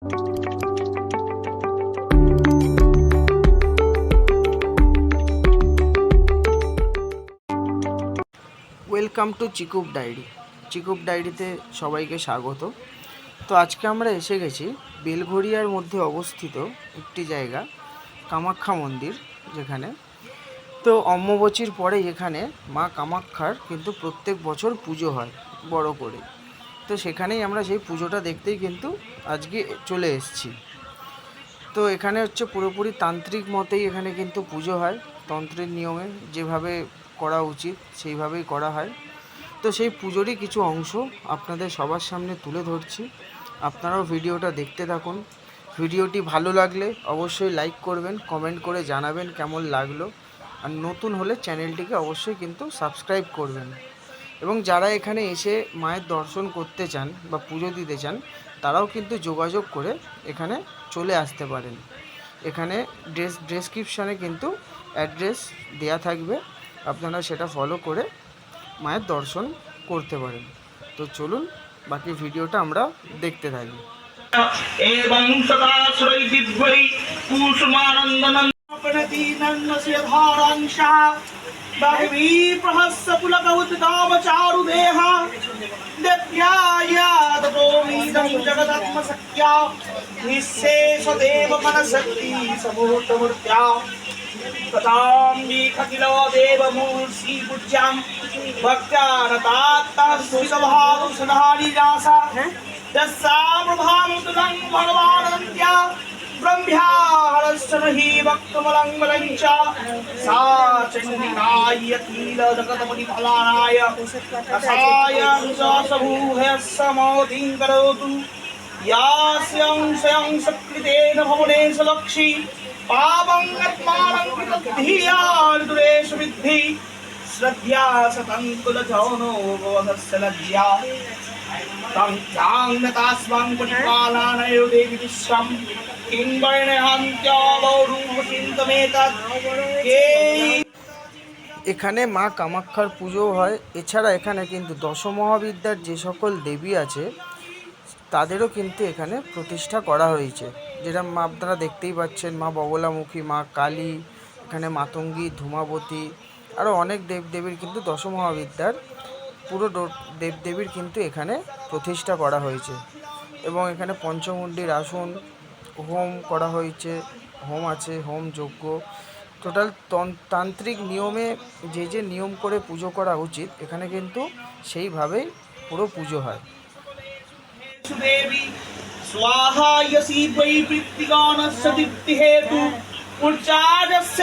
Welcome to চিকুব diary. চিকুব ডায়েরিতে সবাইকে স্বাগত। তো আজকে আমরা এসে গেছি বেলঘরিয়ার মধ্যে অবস্থিত একটি জায়গা, কামাখ্যা মন্দির, যেখানে তো অম্বুবাচীর পরে এখানে মা কামাখ্যার কিন্তু প্রত্যেক বছর পুজো হয় বড় করে। তো সেখানেই আমরা সেই পুজোটা দেখতেই কিন্তু আজকে চলে এসেছি। তো এখানে হচ্ছে পুরোপুরি তান্ত্রিক মতেই এখানে কিন্তু পুজো হয়, তন্ত্রের নিয়মে যেভাবে করা উচিত সেইভাবেই করা হয়। তো সেই পুজোরই কিছু অংশ আপনাদের সবার সামনে তুলে ধরছি। আপনারাও ভিডিওটা দেখতে থাকুন। ভিডিওটি ভালো লাগলে অবশ্যই লাইক করবেন, কমেন্ট করে জানাবেন কেমন লাগলো। আর নতুন হলে চ্যানেলটিকে অবশ্যই কিন্তু সাবস্ক্রাইব করবেন। এবং যারা এখানে এসে মায়ের দর্শন করতে চান বা পুজো দিতে চান, তারাও কিন্তু যোগাযোগ করে এখানে চলে আসতে পারেন। এখানে ডেসক্রিপশানে কিন্তু অ্যাড্রেস দেয়া থাকবে, আপনারা সেটা ফলো করে মায়ের দর্শন করতে পারেন। তো চলুন বাকি ভিডিওটা আমরা দেখতে থাকি। এবং সদা সুরৈ দিব্যৈ কুসুমানন্দনং প্রণতিনন্দস্য ধারাংশা বাহবী প্রহস্য পুলকৌতুকাবচারুদেহা দেব্যায়াদতোমিদং জগদাত্মশক্ত্যা নিঃশেষদেব মনশক্তি সমূর্তমূর্ত্या তথাং বিখখিলো দেবমূর্ষি পূজ্যাং ভক্ত্যানতাত্তাং সুখভাবং সদারিজাসা यस्सा प्रभामुदं भगवानन्त्या ब्रह्म्याहरश्चनहि भक्तमलङ्गलञ्च सा चण्डिकायतील जगतपतिफलानाय कषायं च सबूहयस्समोधिं करोतु यास्यं स्वयं सकृतेन भवनेषु लक्षि पापं आत्मानं कृतधियार्दुरेषु विद्धि श्रद्ध्या सतङ्कुलजौनो बोधस्य लज्जा तास्वां परिपालनाय देवी विश्वं किं वर्णयन्त्यवरूपचिन्तमेतत् এখানে মা কামাখ্যার পুজো হয়। এছাড়া এখানে কিন্তু দশমহাবিদ্যার যে সকল দেবী আছে তাদেরও কিন্তু এখানে প্রতিষ্ঠা করা হয়েছে, যেটা আপনারা দেখতেই পাচ্ছেন। মা বগলামুখী, মা কালী, এখানে মাতঙ্গী, ধূমাবতী, আরও অনেক দেবদেবীর কিন্তু দশমহাবিদ্যার পুরো দেবদেবীর কিন্তু এখানে প্রতিষ্ঠা করা হয়েছে। এবং এখানে পঞ্চমুণ্ডির আসন, হোম করা হয়েছে, হোম আছে, হোম যজ্ঞ, টোটাল তান্ত্রিক নিয়মে যে নিয়ম করে পুজো করা উচিত এখানে কিন্তু সেইভাবেই পুরো পুজো হয়। स्वाहा यसी वै प्रीतिगानस्य दीप्तिहेतु उच्चारस्य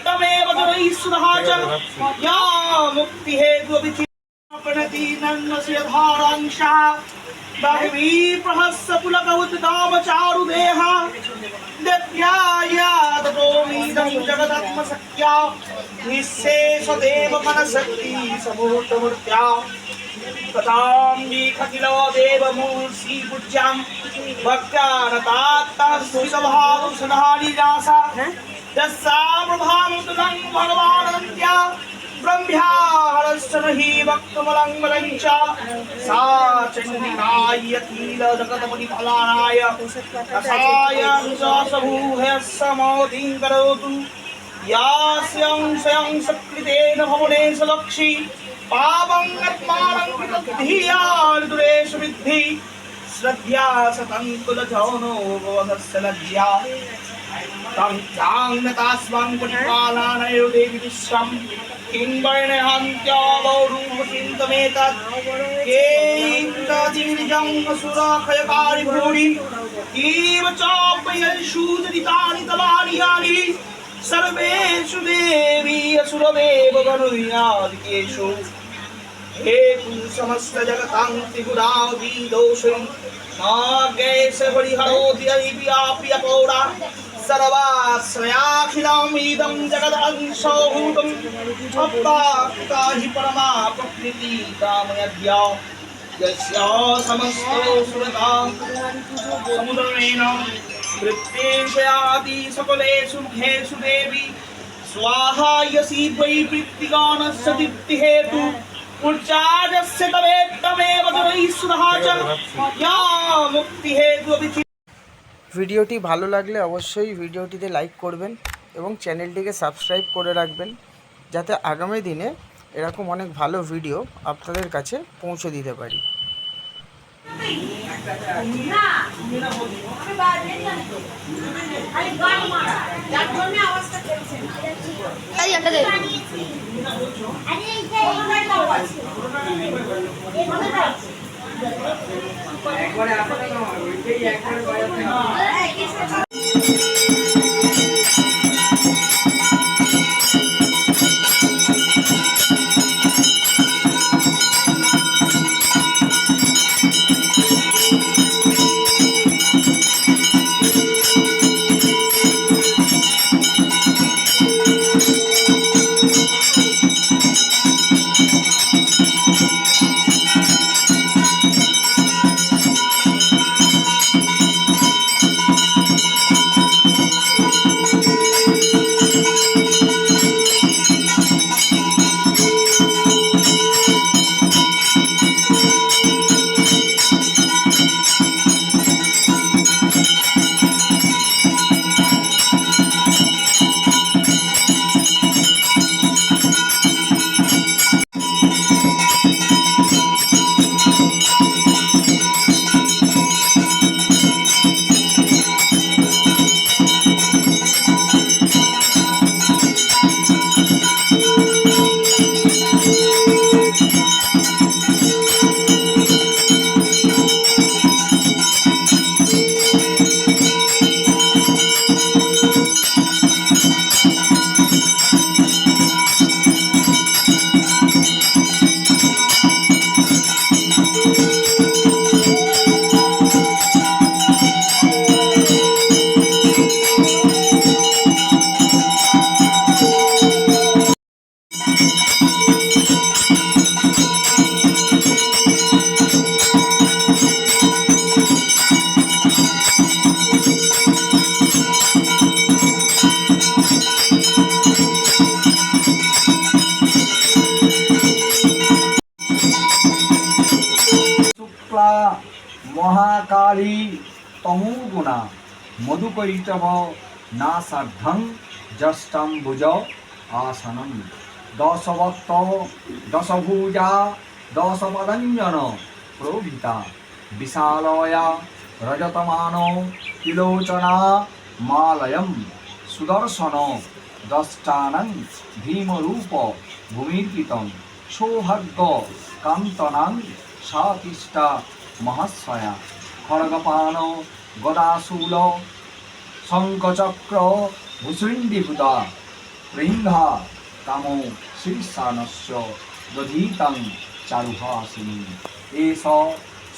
तमेव जनैः सुधा च या मुक्तिहेतु प्रणतिनन्दस्य धारांशा बाहवी प्रहस्य पुलकौतुकावचारुदेहा देव्यायादतोमिदं जगदात्मशक्त्या निःशेषदेव मनशक्ति समूर्तमूर्त्या तथां विखखिलो देवमूर्षि पूज्यां भक्त्यानतात्तां सुखभावं सदारिजासा यस्सा प्रभामुदं भगवानन्त्या ब्रह्म्याहरश्चनहि भक्तमलङ्गलञ्च सा चण्डिकायतील जगतपतिफलानाय कषायं च सबूहयस्समोधिं करोतु यास्यं स्वयं सकृतेन भवनेषु लक्षि पापं आत्मानं कृतधियार्दुरेषु विद्धि श्रद्ध्या सतङ्कुलजौनो बोधस्य लज्जा तास्वां परिपालनाय देवी विश्वं किं वर्णयन्त्यवरूपचिन्तमेतत् केन्द्रजीर्जं असुरक्षयकारि भूरि इव चाप्ययशूदरितानि तवानि यानि सर्वेषु देवी असुरदेव गणुयादिकेषु हे समस्त जगतां त्रिपुरावती दोषं नागेश परिहरोति अभिव्याप्यपौरा सर्वाश्रयाखिलम् इदं जगदंशभूतम् अप्राप्ता हि परमा प्रकृति कामयद्य यस्य समस्तो सुरतां समुद्रेण वृत्तेषयाति सकलेषु मुखेषु देवी स्वाहा यसी वै प्रीतिगानस्य दीप्तिहेतु उच्चारस्य तमेव जनैः सुधा च या मुक्तिहेतु ভিডিওটি ভালো লাগলে অবশ্যই ভিডিওটিতে লাইক করবেন এবং চ্যানেলটিকে সাবস্ক্রাইব করে রাখবেন, যাতে আগামী দিনে এরকম অনেক ভালো ভিডিও আপনাদের কাছে পৌঁছে দিতে পারি। शुक्ला महाकाली तमोगुणा मधुकैटभ नासार्धं जष्टाम्बुज आसनं दशभक्त दशभुजा दशपदञ्जन प्रोभिता विशालया रजतमानो तिलोचना मालयं सुदर्शन दष्टानं भीमरूप भूमिर्पितं सौभाग्य कान्तनां सातिष्ठा महाश्रया खड्गपान गदाशूल शङ्खचक्र भूषुण्डीभूता प्रिङ्घा कामो शीर्षानस्य दधीतं चारुहासिनी एष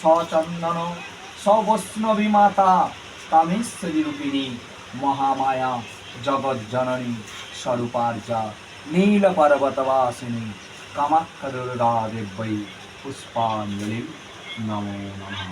सचन्दन सवैष्णवी माता कामेश्वरी रूपिणी महामाया जगज्जननी स्वरूपार्जा नीलपर्वतवासिनी कामाख्या देव्यै पुष्पाञ्जलि नमो नमः।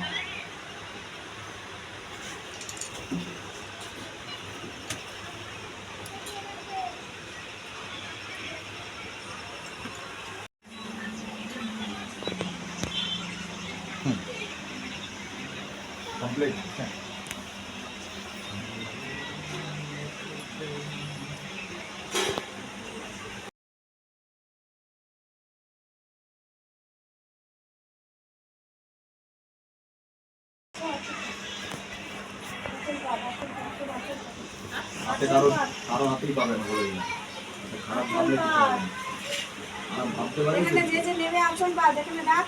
Complete. হাতে কারো হাতেই পাবে না বলে দিলাম। খারাপ ভাবলে কিছু হবে না। আর ভাবতে পারি যে যে নেবে আসন পা দেখে ডাক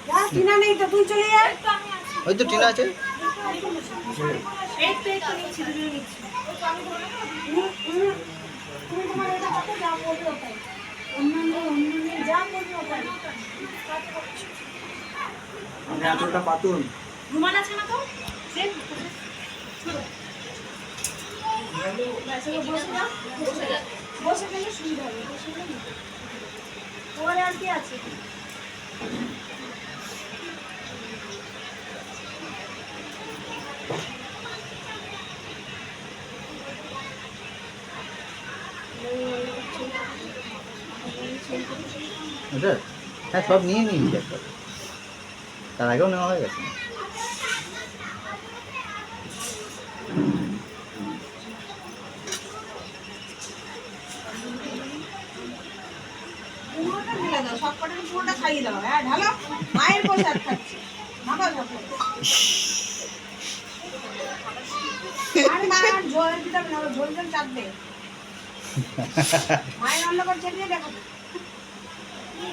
ডাক টিনা নেই তো তুই চলে যা ওই তো টিনা আছে। এক প্লেট নিচ্ছি দুটো নিচ্ছি তুমি তোমার এটা কত যা বলবে ওটাই অন্য যা বলবে ওটাই আমি আঁচলটা পাতুন রুমাল আছে না তো দেন বসে গেলে সুবিধা হবে বসে গেলে ওর আর কি আছে হ্যাঁ সব নিয়ে নিয়েছি একটা, তার আগেও নেওয়া হয়ে গেছে। খাইয়ে দাও, হ্যাঁ ঢালো। মায়ের প্রসাদ খাচ্ছে, মাখা ঝাপো। আর মা আর ঝোল দিতে হবে না, ও ঝোল ঝোল চাপবে। মায়ের রান্না করে চেপিয়ে দেখো,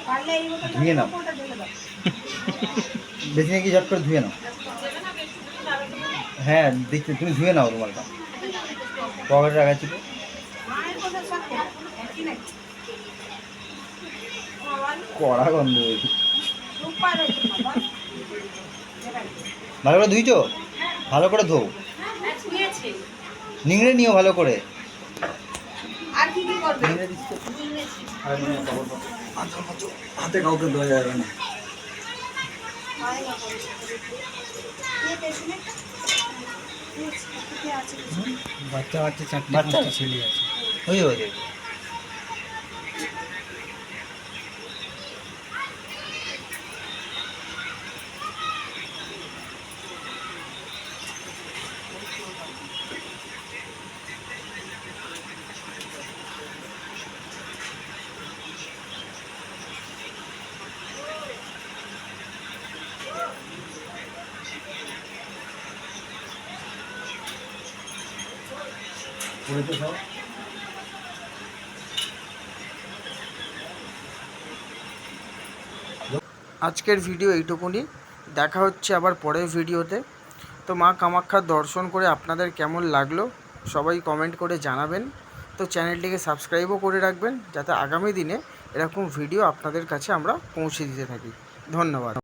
পারলে এই মতো ধুয়ে নাও। ওটা ঢেলে দাও। বেশি নাকি ঝট করে ধুয়ে নাও। হ্যাঁ দেখতে তুমি ধুয়ে নাও রুমালটা, পকেটে রাখা ছিল। মায়ের প্রসাদ সব খেয়ে, একই নাকি? আমার কড়া গন্ধ হয়েছে। সুপার হয়েছে বাবা। ভালো করে ধুইছো? ভালো করে ধো, নিয়েছি। নিংড়ে নিও ভালো করে। আর কি কি করবে? নিংড়ে দিচ্ছ? নিয়েছি। হাতে কাউকে দেওয়া যাবে না। মায়ের না করে। নিয়ে পেছনে নিয়েছি, কি আছে? বাচ্চা ছেলে আছে। ওই ওই পড়েছে সব। আজকের ভিডিও এইটুকুনি, দেখা হচ্ছে আবার পরের ভিডিওতে। তো মা কামাখ্যার দর্শন করে আপনাদের কেমন লাগলো সবাই কমেন্ট করে জানাবেন। তো চ্যানেলটিকে সাবস্ক্রাইবও করে রাখবেন, যাতে আগামী দিনে এরকম ভিডিও আপনাদের কাছে আমরা পৌঁছে দিতে থাকি। ধন্যবাদ।